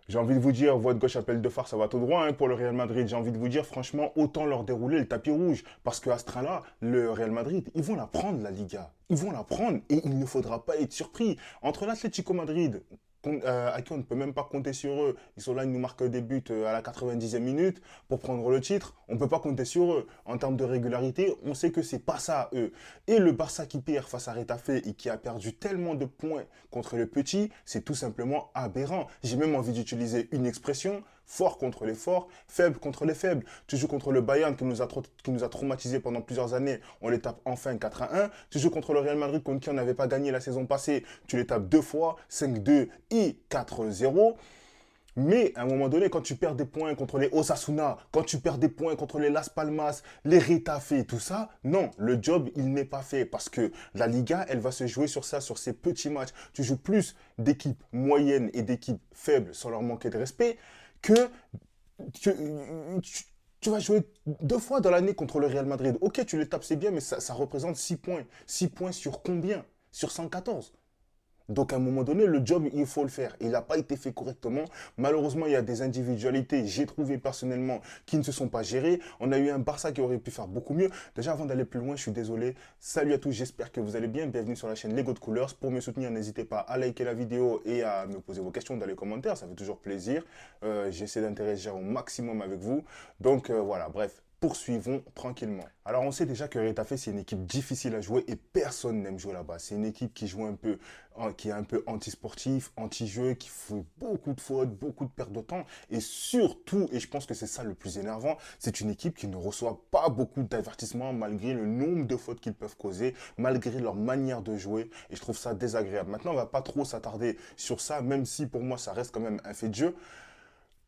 J'ai envie de vous dire, voie de gauche, appel de phare, ça va tout droit hein, pour le Real Madrid. J'ai envie de vous dire, franchement, autant leur dérouler le tapis rouge. Parce qu'à ce train-là, le Real Madrid, ils vont la prendre, la Liga. Ils vont la prendre et il ne faudra pas être surpris. Entre l'Atlético Madrid, à qui on ne peut même pas compter sur eux, ils sont là, ils nous marquent des buts à la 90e minute pour prendre le titre. On ne peut pas compter sur eux. En termes de régularité, on sait que c'est pas ça, eux. Et le Barça qui perd face à Retafe et qui a perdu tellement de points contre le petit, c'est tout simplement aberrant. J'ai même envie d'utiliser une expression, fort contre les forts, faible contre les faibles. Tu joues contre le Bayern qui nous a traumatisés pendant plusieurs années, on les tape enfin 4-1. Tu joues contre le Real Madrid contre qui on n'avait pas gagné la saison passée, tu les tapes deux fois, 5-2 et 4-0. Mais à un moment donné, quand tu perds des points contre les Osasuna, quand tu perds des points contre les Las Palmas, les Retafe, tout ça, non, le job, il n'est pas fait. Parce que la Liga, elle va se jouer sur ça, sur ces petits matchs. Tu joues plus d'équipes moyennes et d'équipes faibles, sans leur manquer de respect, que tu, tu vas jouer deux fois dans l'année contre le Real Madrid. Ok, tu les tapes, c'est bien, mais ça représente 6 points. 6 points sur combien? Sur 114. Donc à un moment donné, le job, il faut le faire. Il n'a pas été fait correctement. Malheureusement, il y a des individualités, j'ai trouvé personnellement, qui ne se sont pas gérées. On a eu un Barça qui aurait pu faire beaucoup mieux. Déjà, avant d'aller plus loin, je suis désolé. Salut à tous, j'espère que vous allez bien. Bienvenue sur la chaîne Lego de Couleurs. Pour me soutenir, n'hésitez pas à liker la vidéo et à me poser vos questions dans les commentaires. Ça fait toujours plaisir. J'essaie d'interagir au maximum avec vous. Donc voilà, bref. Poursuivons tranquillement. Alors on sait déjà que Retafe c'est une équipe difficile à jouer et personne n'aime jouer là-bas. C'est une équipe qui joue un peu, qui est un peu anti-sportif, anti-jeu, qui fait beaucoup de fautes, beaucoup de pertes de temps et surtout, et je pense que c'est ça le plus énervant, c'est une équipe qui ne reçoit pas beaucoup d'avertissements malgré le nombre de fautes qu'ils peuvent causer, malgré leur manière de jouer et je trouve ça désagréable. Maintenant on va pas trop s'attarder sur ça, même si pour moi ça reste quand même un fait de jeu.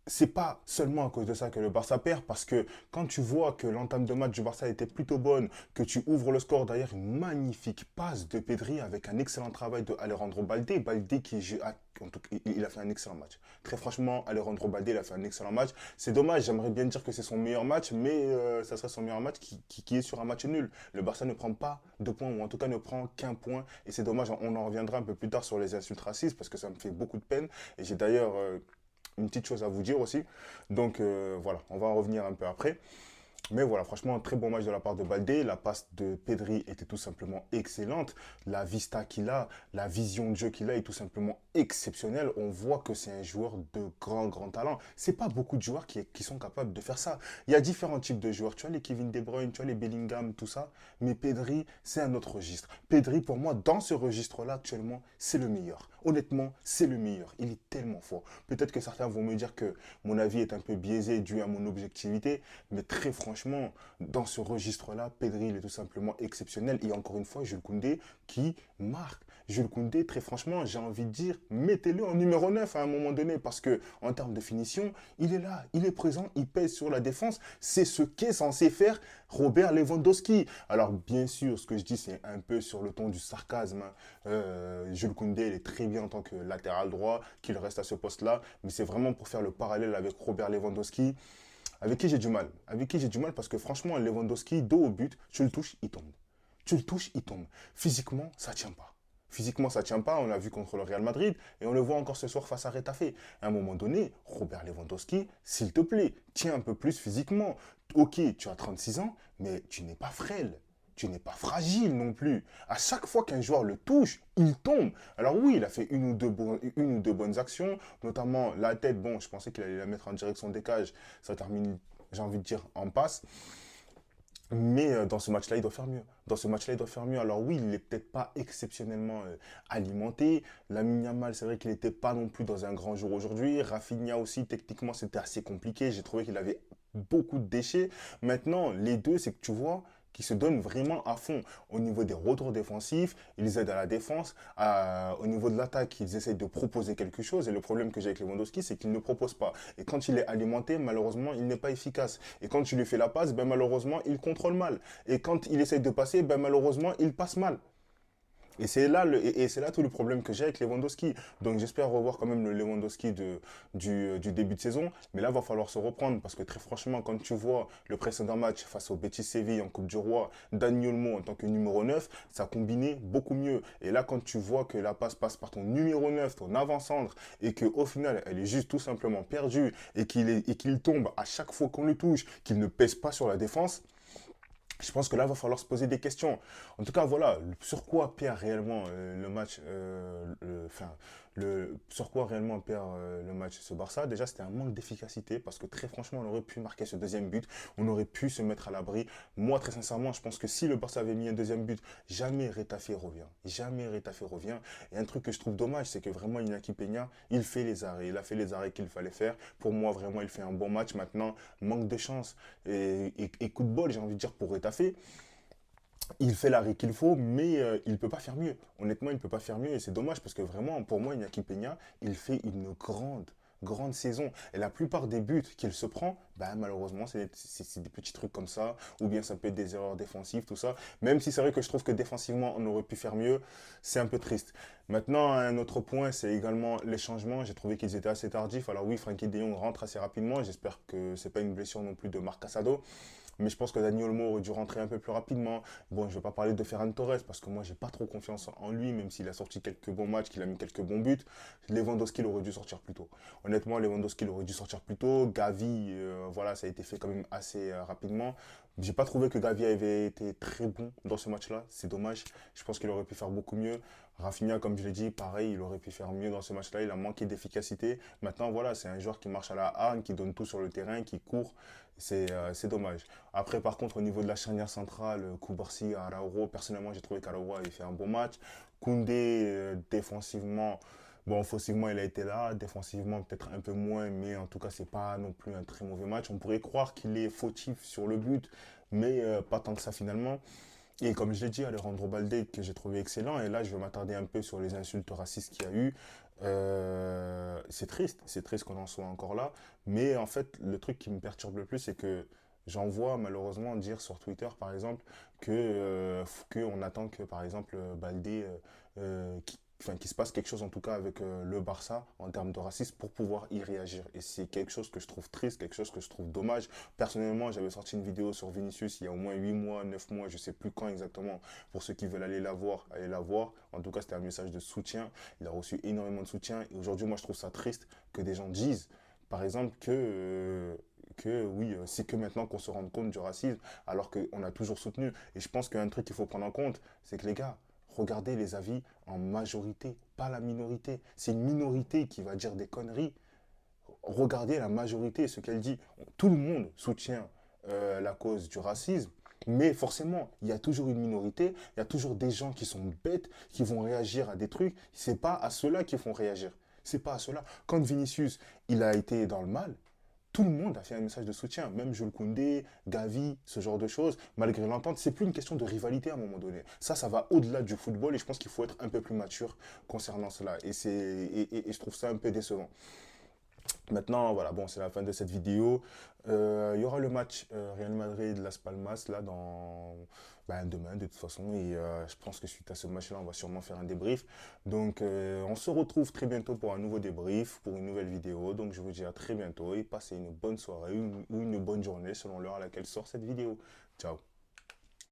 C'est pas seulement à cause de ça que le Barça perd, parce que quand tu vois que l'entame de match du Barça était plutôt bonne, que tu ouvres le score derrière une magnifique passe de Pedri avec un excellent travail de Alejandro Balde, Balde en tout cas, il a fait un excellent match. Très franchement, Alejandro Balde, il a fait un excellent match. C'est dommage, j'aimerais bien dire que c'est son meilleur match, mais ça serait son meilleur match qui est sur un match nul. Le Barça ne prend pas de points, ou en tout cas ne prend qu'un point, et c'est dommage, on en reviendra un peu plus tard sur les insultes racistes, parce que ça me fait beaucoup de peine, et j'ai d'ailleurs une petite chose à vous dire aussi. Donc voilà, on va en revenir un peu après. Mais voilà, franchement, un très bon match de la part de Balde. La passe de Pedri était tout simplement excellente. La vista qu'il a, la vision de jeu qu'il a est tout simplement exceptionnelle. On voit que c'est un joueur de grand, grand talent. C'est pas beaucoup de joueurs qui sont capables de faire ça. Il y a différents types de joueurs. Tu as les Kevin De Bruyne, tu as les Bellingham, tout ça. Mais Pedri, c'est un autre registre. Pedri, pour moi, dans ce registre-là, actuellement, c'est le meilleur. Honnêtement, c'est le meilleur. Il est tellement fort. Peut-être que certains vont me dire que mon avis est un peu biaisé dû à mon objectivité, mais très franchement, dans ce registre-là, Pedri, il est tout simplement exceptionnel. Et encore une fois, Jules Koundé qui marque. Jules Koundé, très franchement, j'ai envie de dire, mettez-le en numéro 9 à un moment donné, parce que en termes de finition, il est là, il est présent, il pèse sur la défense. C'est ce qu'est censé faire Robert Lewandowski. Alors, bien sûr, ce que je dis, c'est un peu sur le ton du sarcasme. Jules Koundé, il est très bien en tant que latéral droit, qu'il reste à ce poste-là, mais c'est vraiment pour faire le parallèle avec Robert Lewandowski, avec qui j'ai du mal. Avec qui j'ai du mal parce que franchement, Lewandowski, dos au but, tu le touches, il tombe. Tu le touches, il tombe. Physiquement, ça tient pas. Physiquement, ça tient pas. On l'a vu contre le Real Madrid et on le voit encore ce soir face à Retafe. À un moment donné, Robert Lewandowski, s'il te plaît, tiens un peu plus physiquement. Ok, tu as 36 ans, mais tu n'es pas frêle. Tu n'es pas fragile non plus. À chaque fois qu'un joueur le touche, il tombe. Alors oui, il a fait une ou deux bonnes actions, notamment la tête. Bon, je pensais qu'il allait la mettre en direction des cages. Ça termine, j'ai envie de dire, en passe. Mais dans ce match-là, il doit faire mieux. Dans ce match-là, il doit faire mieux. Alors oui, il n'est peut-être pas exceptionnellement alimenté. Lamine Yamal, c'est vrai qu'il n'était pas non plus dans un grand jour aujourd'hui. Rafinha aussi, techniquement, c'était assez compliqué. J'ai trouvé qu'il avait beaucoup de déchets. Maintenant, les deux, c'est que tu vois qui se donnent vraiment à fond au niveau des retours défensifs, ils aident à la défense, au niveau de l'attaque, ils essayent de proposer quelque chose et le problème que j'ai avec Lewandowski, c'est qu'il ne propose pas. Et quand il est alimenté, malheureusement, il n'est pas efficace. Et quand tu lui fais la passe, ben malheureusement, il contrôle mal. Et quand il essaye de passer, ben malheureusement, il passe mal. Et c'est là, et c'est là tout le problème que j'ai avec Lewandowski. Donc j'espère revoir quand même le Lewandowski du début de saison. Mais là, il va falloir se reprendre parce que très franchement, quand tu vois le précédent match face au Betis Séville en Coupe du Roi, Dani Olmo en tant que numéro 9, ça combinait beaucoup mieux. Et là, quand tu vois que la passe passe par ton numéro 9, ton avant-centre, et qu'au final, elle est juste tout simplement perdue et qu'il tombe à chaque fois qu'on le touche, qu'il ne pèse pas sur la défense, je pense que là, il va falloir se poser des questions. En tout cas, voilà, sur quoi perd réellement le match, sur quoi réellement perd le match ce Barça. Déjà, c'était un manque d'efficacité parce que très franchement, on aurait pu marquer ce deuxième but, on aurait pu se mettre à l'abri. Moi, très sincèrement, je pense que si le Barça avait mis un deuxième but, jamais Retafe revient. Jamais Retafe revient. Et un truc que je trouve dommage, c'est que vraiment, Inaki Peña, il fait les arrêts. Il a fait les arrêts qu'il fallait faire. Pour moi, vraiment, il fait un bon match. Maintenant, manque de chance et coup de bol, j'ai envie de dire, pour Retafe. Il fait l'arrêt qu'il faut, mais il ne peut pas faire mieux. Honnêtement, il ne peut pas faire mieux et c'est dommage parce que vraiment, pour moi, Iñaki Peña, il fait une grande saison. Et la plupart des buts qu'il se prend, bah, malheureusement, c'est des petits trucs comme ça, ou bien ça peut être des erreurs défensives, tout ça. Même si c'est vrai que je trouve que défensivement, on aurait pu faire mieux, c'est un peu triste. Maintenant, un autre point, c'est également les changements. J'ai trouvé qu'ils étaient assez tardifs. Alors oui, Frenkie de Jong rentre assez rapidement. J'espère que c'est pas une blessure non plus de Marc Casado. Mais je pense que Dani Olmo aurait dû rentrer un peu plus rapidement. Bon, je ne vais pas parler de Ferran Torres parce que moi, j'ai pas trop confiance en lui, même s'il a sorti quelques bons matchs, qu'il a mis quelques bons buts. Lewandowski aurait dû sortir plus tôt. Honnêtement, Lewandowski aurait dû sortir plus tôt. Gavi, voilà, ça a été fait quand même assez rapidement. J'ai pas trouvé que Gavi avait été très bon dans ce match-là. C'est dommage. Je pense qu'il aurait pu faire beaucoup mieux. Rafinha, comme je l'ai dit, pareil, il aurait pu faire mieux dans ce match-là. Il a manqué d'efficacité. Maintenant, voilà, c'est un joueur qui marche à la hargne, qui donne tout sur le terrain, qui court. C'est dommage. Après, par contre, au niveau de la charnière centrale, Koubarsi, Arauro, personnellement, j'ai trouvé qu'Arauro avait fait un bon match. Koundé, défensivement, bon, offensivement, il a été là. Défensivement, peut-être un peu moins, mais en tout cas, c'est pas non plus un très mauvais match. On pourrait croire qu'il est fautif sur le but, mais pas tant que ça finalement. Et comme je l'ai dit, Alejandro Balde, que j'ai trouvé excellent, et là je vais m'attarder un peu sur les insultes racistes qu'il y a eu. C'est triste qu'on en soit encore là, mais en fait le truc qui me perturbe le plus, c'est que j'en vois malheureusement dire sur Twitter par exemple que on attend que par exemple Balde enfin, qu'il se passe quelque chose en tout cas avec le Barça en termes de racisme pour pouvoir y réagir. Et c'est quelque chose que je trouve triste, quelque chose que je trouve dommage. Personnellement, j'avais sorti une vidéo sur Vinicius il y a au moins 8 mois, 9 mois, je ne sais plus quand exactement. Pour ceux qui veulent aller la voir, allez la voir. En tout cas, c'était un message de soutien. Il a reçu énormément de soutien. Et aujourd'hui, moi, je trouve ça triste que des gens disent, par exemple, que oui, c'est que maintenant qu'on se rend compte du racisme, alors qu'on a toujours soutenu. Et je pense qu'un truc qu'il faut prendre en compte, c'est que les gars, regardez les avis en majorité, pas la minorité. C'est une minorité qui va dire des conneries. Regardez la majorité, ce qu'elle dit. Tout le monde soutient la cause du racisme, mais forcément, il y a toujours une minorité, il y a toujours des gens qui sont bêtes, qui vont réagir à des trucs. C'est pas à ceux-là qu'ils font réagir. C'est pas à ceux-là. Quand Vinicius, il a été dans le mal, tout le monde a fait un message de soutien, même Jules Koundé, Gavi, ce genre de choses, malgré l'entente. C'est plus une question de rivalité à un moment donné. Ça va au-delà du football et je pense qu'il faut être un peu plus mature concernant cela. Et je trouve ça un peu décevant. Maintenant, voilà, bon, c'est la fin de cette vidéo. Il y aura le match Real Madrid-Las Palmas là demain de toute façon. Et je pense que suite à ce match-là, on va sûrement faire un débrief. Donc, on se retrouve très bientôt pour un nouveau débrief, pour une nouvelle vidéo. Donc, je vous dis à très bientôt et passez une bonne soirée ou une bonne journée selon l'heure à laquelle sort cette vidéo. Ciao.